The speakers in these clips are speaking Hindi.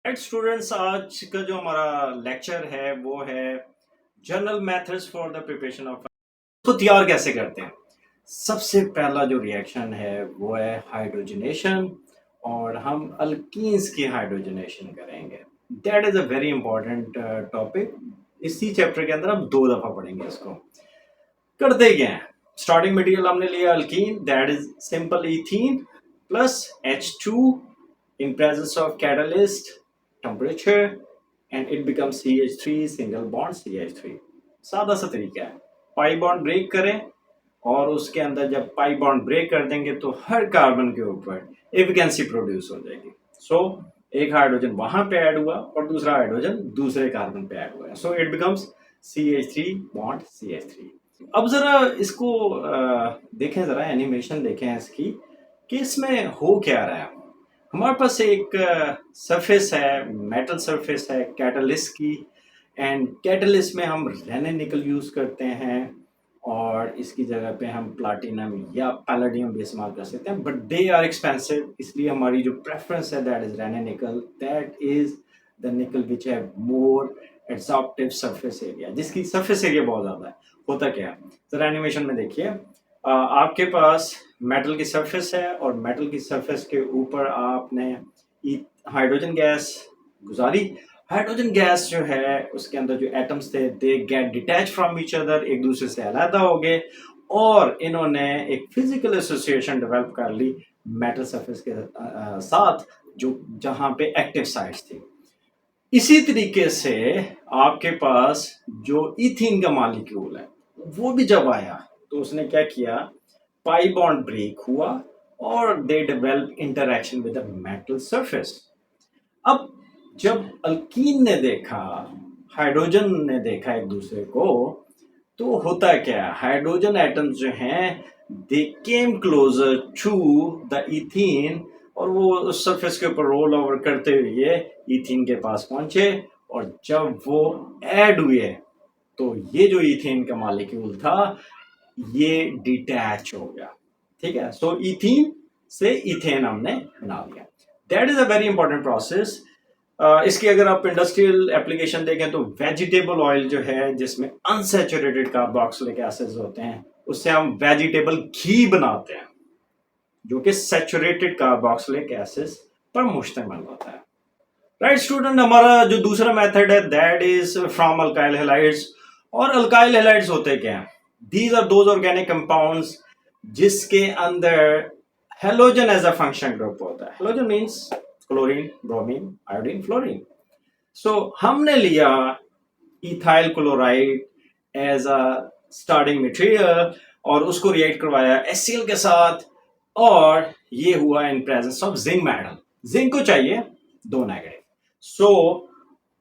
राइट स्टूडेंट्स, आज का जो हमारा लेक्चर है वो है general methods for the preparation of. तो तैयार कैसे करते हैं? सबसे पहला जो रिएक्शन है वो है हाइड्रोजनेशन, और हम अल्कीन्स की हाइड्रोजनेशन करेंगे। That is a very important topic. इसी चैप्टर के अंदर हम 2 दफा पढ़ेंगे इसको। करते क्या है? स्टार्टिंग मटेरियल हमने लिया alkyne, that is simple ethene plus H2 in presence of catalyst temperature, and it becomes CH3 single bond CH3। सादा सा तरीका है। पाई बॉन्ड ब्रेक करें और उसके अंदर जब पाई बॉन्ड ब्रेक कर देंगे तो हर कार्बन के ऊपर एक वैकेंसी प्रोड्यूस हो जाएगी। सो एक हाइड्रोजन वहां पे ऐड हुआ और दूसरा हाइड्रोजन दूसरे कार्बन पे ऐड हुआ, so it becomes CH3 bond CH3। अब जरा इसको देखें, जरा एनिमेशन देखें इसकी कि इसमें हो क्या रहा है। हमारे पास एक सरफेस है, मेटल सरफेस है कैटलिस्ट की, एंड कैटलिस्ट में हम रेने निकल यूज करते हैं और इसकी जगह पे हम प्लाटिनम या पैलेडियम भी इस्तेमाल कर सकते हैं, बट दे आर एक्सपेंसिव। इसलिए हमारी जो प्रेफरेंस है दैट इज रेने निकल, दैट इज द निकल which have more absorptive surface area, जिसकी सरफेस एरिया बहुत ज्यादा है। होता क्या है, जरा एनिमेशन में देखिए। आपके पास मेटल की सरफेस है और मेटल की सरफेस के ऊपर आपने हाइड्रोजन गैस गुजारी। हाइड्रोजन गैस जो है उसके अंदर जो एटम्स थे they get detach from each other, एक दूसरे से अलहदा हो गए और इन्होंने एक फिजिकल एसोसिएशन डेवलप कर ली मेटल सरफेस के साथ, जो जहां पे एक्टिव साइट्स थी। इसी तरीके से आपके पास जो इथीन का मॉलिक्यूल है वो भी जब आया तो उसने क्या किया, पाई बॉन्ड ब्रेक हुआ और they develop interaction with the metal surface. अब जब अल्कीन ने देखा, हाइड्रोजन ने देखा एक दूसरे को, तो होता क्या है, हाइड्रोजन एटम्स जो हैं दे केम क्लोजर टू द इथीन और वो उस सरफेस के ऊपर रोल ओवर करते हुए इथीन के पास पहुंचे, और जब वो ऐड हुए तो ये जो इथेन का मॉलिक्यूल था ये डिटैच हो गया। ठीक है, सो इथीन से इथेन हमने बना लिया। That is a very important process. इसकी अगर आप इंडस्ट्रियल एप्लीकेशन देखें तो वेजिटेबल ऑयल जो है जिसमें अनसैचुरेटेड कार्बोक्सिलिक एसिड्स होते हैं उससे हम वेजिटेबल घी बनाते हैं, जो कि सैचुरेटेड कार्बोक्सिलिक एसिड्स पर मुश्तमिल होता है। राइट स्टूडेंट, हमारा जो दूसरा मेथड है that is from alkyl halides. और अल्काइल हैलाइड्स होते क्या हैं? These are those organic compounds जिसके अंदर halogen as a function group होता है। Halogen means chlorine, bromine, iodine, fluorine. So हमने लिया ethyl chloride as a starting material और उसको रिएक्ट करवाया HCl के साथ, और ये हुआ in presence of zinc metal. Zinc को चाहिए 2 नेगेटिव, सो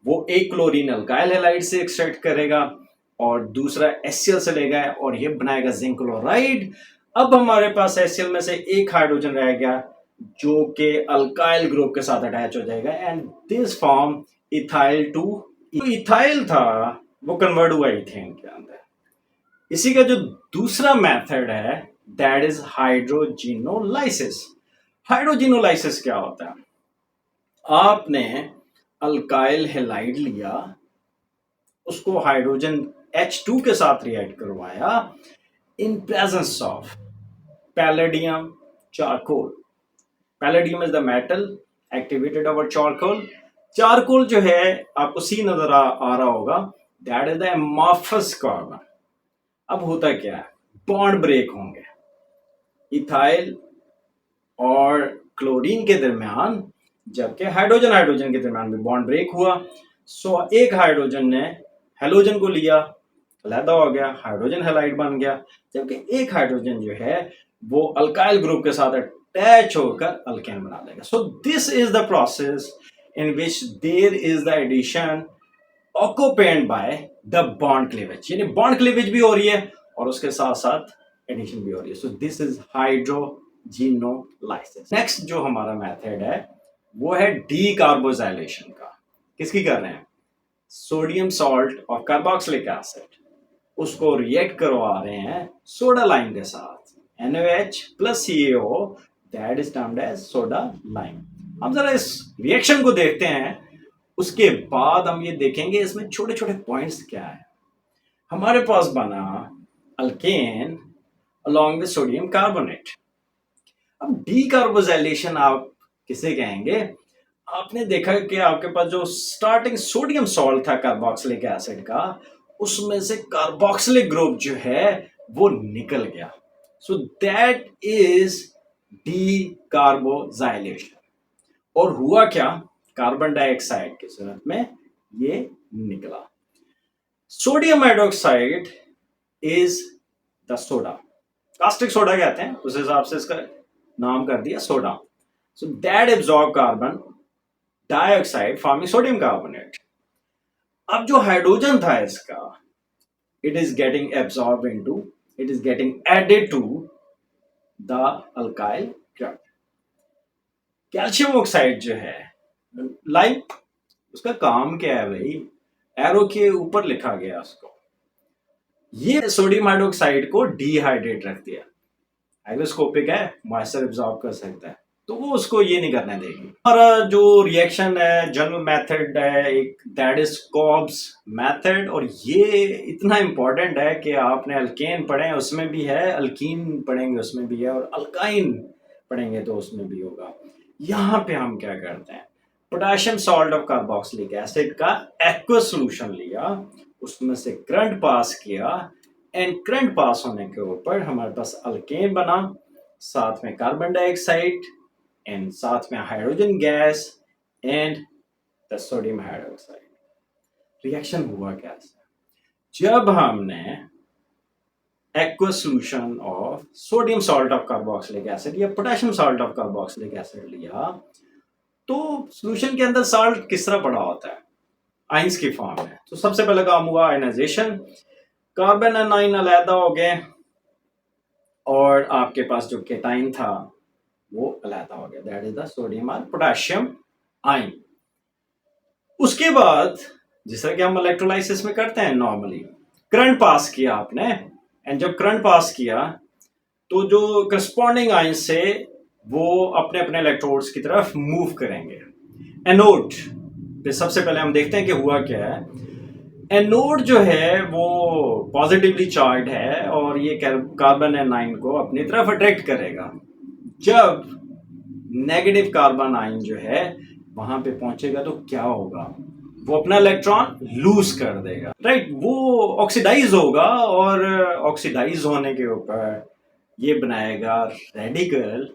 वो एक क्लोरीन अल्काइल हैलाइड से एक्सट्रैक्ट करेगा और दूसरा HCl से लेगा और ये बनाएगा जिंक क्लोराइड। अब हमारे पास HCl में से एक हाइड्रोजन रह गया जो कि अल्काइल ग्रुप के साथ अटैच हो जाएगा, and this form ethyl to. Ethyl था वो कन्वर्ट हुआ इथेन के अंदर। इसी का जो दूसरा मेथड है दैट इज हाइड्रोजिनोलाइसिस। हाइड्रोजिनोलाइसिस क्या होता है? आपने अल्काइल हैलाइड लिया, उसको हाइड्रोजन H2 के साथ रिएक्ट करवाया in presence of palladium charcoal. Palladium is the metal activated over charcoal. Charcoal जो है आपको सी नजर आ रहा होगा, that is the amorphous carbon. अब होता क्या है, बॉन्ड ब्रेक होंगे इथाइल और क्लोरीन के दरमियान, जबकि हाइड्रोजन हाइड्रोजन के दरमियान भी बॉन्ड ब्रेक हुआ। सो एक हाइड्रोजन ने हेलोजन को लिया, अलहदा हो गया, हाइड्रोजन हैलाइड बन गया, जबकि एक हाइड्रोजन जो है वो अल्काइल ग्रुप के साथ अटैच होकर अल्केन बना देगा। So this is the process in which there is the addition accompanied by the bond cleavage, यानी बॉन्ड क्लीवेज भी हो रही है और उसके साथ साथ एडिशन भी हो रही है। So this is hydrogenolysis. Next जो हमारा मेथड है वो है डीकार्बोजाइलेशन का। किसकी कर रहे हैं? सोडियम सॉल्ट और कार्बोक्सिलिक एसिड, उसको रिएक्ट करवा रहे हैं सोडा लाइम के साथ, NaOH plus CaO, that is termed as soda lime. हम जरा इस रिएक्शन को देखते हैं उसके बाद हम ये देखेंगे इसमें छोटे छोटे पॉइंट्स क्या है। हमारे पास बना alkane along with sodium carbonate. अब डीकार्बोजाइलेशन आप किसे कहेंगे? आपने देखा कि आपके पास जो स्टार्टिंग सोडियम सॉल्ट था कार्बोक्सिलिक एसिड का, उसमें से कार्बोक्सिलिक ग्रुप जो है वो निकल गया। So that is decarboxylation. और हुआ क्या? कार्बन डाइऑक्साइड की सूरत में ये निकला। Sodium hydroxide is the soda, caustic soda कहते हैं, उस हिसाब से इसका नाम कर दिया soda. So that absorb carbon dioxide forming sodium carbonate. अब जो हाइड्रोजन था इसका, it is getting absorb into, it is getting added to the alkyl group. Calcium oxide जो है लाइम, उसका काम क्या है भाई? एरो के ऊपर लिखा गया उसको, ये सोडियम हाइड्रोक्साइड को डिहाइड्रेट रख दिया। हाइग्रोस्कोपिक है, मॉइस्चर एब्जॉर्ब कर सकता है, तो वो उसको ये नहीं करने देगी। हमारा जो रिएक्शन है, जनरल मेथड है एक, दैट इज कॉब्स मेथड। और ये इतना इंपॉर्टेंट है कि आपने अल्केन पढ़े उसमें भी है, अल्कीन पढ़ेंगे उसमें भी है, और अल्काइन पढ़ेंगे तो उसमें भी होगा। यहाँ पे हम क्या करते हैं, potassium salt of carboxylic acid का एक्वस सॉल्यूशन लिया, उसमें से करंट पास किया, एंड करंट पास होने के ऊपर हमारे पास अल्केन बना, साथ में कार्बन डाइऑक्साइड एंड साथ में hydrogen gas and the sodium hydroxide. Reaction हुआ कैसे? जब हमने aqueous solution of sodium salt of carboxylic acid या potassium salt of carboxylic acid लिया, तो सॉल्यूशन के अंदर साल्ट किस तरह पड़ा होता है? आइंस की फॉर्म में। तो सबसे पहले काम हुआ आयनाइजेशन, कार्बन एनाइन अलहदा हो गए, और आपके पास जो केटाइन था वो अलहदा हो गया, दैट इज द सोडियम और पोटेशियम आयन। उसके बाद जिस तरह कि हम इलेक्ट्रोलाइसिस में करते हैं नॉर्मली, करंट पास किया आपने, एंड जब करंट पास किया तो जो करस्पॉन्डिंग आयन से वो अपने अपने इलेक्ट्रोड्स की तरफ मूव करेंगे। एनोड पे सबसे पहले हम देखते हैं कि हुआ क्या है। एनोड जो है वो पॉजिटिवली चार्ज है और ये कार्बन एनाइन को अपनी तरफ अट्रैक्ट करेगा। जब नेगेटिव कार्बन आयन जो है वहां पे पहुंचेगा तो क्या होगा? वो अपना इलेक्ट्रॉन लूज कर देगा, राइट? वो ऑक्सीडाइज होगा, और ऑक्सीडाइज होने के ऊपर ये बनाएगा radical,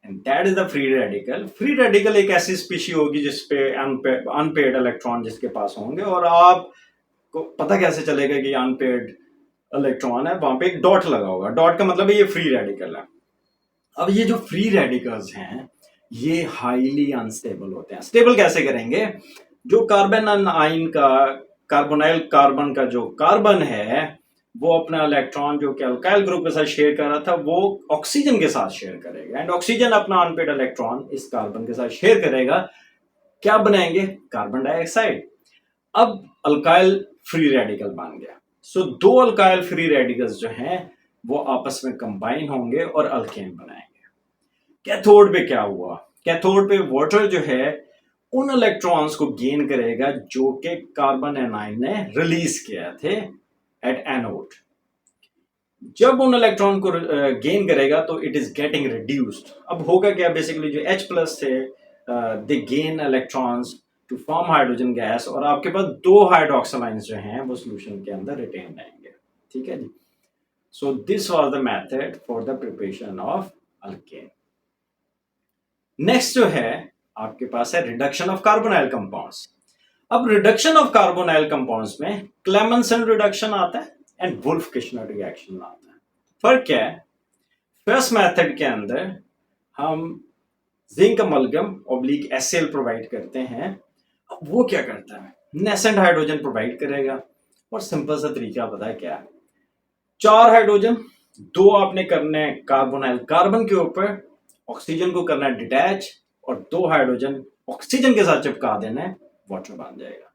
and that is the free radical. Free radical एक ऐसी स्पीशी होगी जिसपे अनपेड इलेक्ट्रॉन जिसके पास होंगे, और आपको पता कैसे चलेगा कि अनपेड इलेक्ट्रॉन है? वहां पे एक डॉट लगा होगा, डॉट का मतलब है ये फ्री रेडिकल है। अब ये जो फ्री रेडिकल्स हैं ये हाईली अनस्टेबल होते हैं। स्टेबल कैसे करेंगे? जो कार्बन आयन का, कार्बोनाइल कार्बन का जो कार्बन है वो अपना इलेक्ट्रॉन जो कि अल्काइल ग्रुप के साथ शेयर कर रहा था वो ऑक्सीजन के साथ शेयर करेगा, एंड ऑक्सीजन अपना अनपेड इलेक्ट्रॉन इस कार्बन के साथ शेयर करेगा। क्या बनाएंगे? Carbon dioxide. अब अल्काइल फ्री रेडिकल बन गया। सो दो अल्काइल फ्री रेडिकल्स जो हैं वो आपस में कंबाइन होंगे और अल्केन बनाएंगे। कैथोड पे क्या हुआ? कैथोड पे वाटर जो है उन इलेक्ट्रॉन्स को गेन करेगा जो कि कार्बन एनाइन ने रिलीज किया थे एट एनोड। जब उन इलेक्ट्रॉन को गेन करेगा तो इट इज गेटिंग रिड्यूस्ड। अब होगा क्या? बेसिकली जो H प्लस थे they gain electrons to form hydrogen gas, और आपके पास दो हाइड्रोक्सिल आयंस जो हैं वो सॉल्यूशन के अंदर रिटेन रहेंगे। ठीक है जी। So this was the method for the preparation of alkane. Next जो है आपके पास है रिडक्शन ऑफ कार्बोनाइल कंपाउंड्स। अब रिडक्शन ऑफ कार्बोनाइल कंपाउंड्स में क्लेमेंसन रिडक्शन आता है एंड वुल्फ किशनर रिएक्शन आता है। फर्क क्या है? फर्स्ट मेथड के अंदर हम zinc amalgam oblique HCl provide करते हैं। अब वो क्या करता है? नेसेंट हाइड्रोजन प्रोवाइड करेगा, और सिंपल सा तरीका पता है क्या है? 4 हाइड्रोजन, 2 आपने करने कार्बोनाइल कार्बन के ऊपर, ऑक्सीजन को करना है डिटैच, और 2 हाइड्रोजन ऑक्सीजन के साथ चिपका देना है, वाटर बन जाएगा।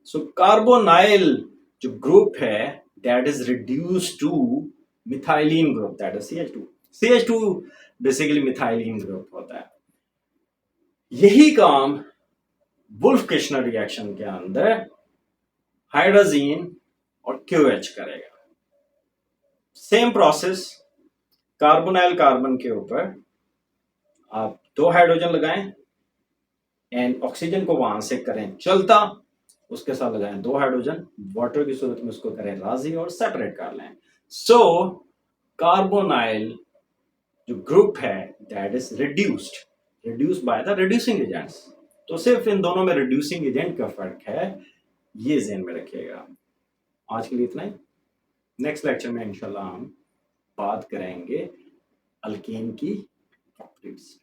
सो कार्बोनाइल जो ग्रुप है that is reduced to methylene group, that is CH2। CH2 basically methylene group होता है। यही काम वुल्फ किशनर रिएक्शन के अंदर हाइड्रोजीन और क्यूएच करेगा। सेम प्रोसेस, कार्बोनाइल कार्बन के ऊपर आप 2 हाइड्रोजन लगाएं एंड ऑक्सीजन को वहां से करें चलता, उसके साथ लगाएं 2 हाइड्रोजन, वाटर की सूरत में उसको करें राजी और सेपरेट कर लें। सो कार्बोनाइल जो ग्रुप है that is reduced by the reducing agents. तो सिर्फ इन दोनों में रिड्यूसिंग एजेंट का फर्क है, ये ध्यान में रखिएगा। आज के लिए इतना ही। नेक्स्ट लेक्चर में इंशाल्लाह हम बात करेंगे अल्केन की प्रॉपर्टीज।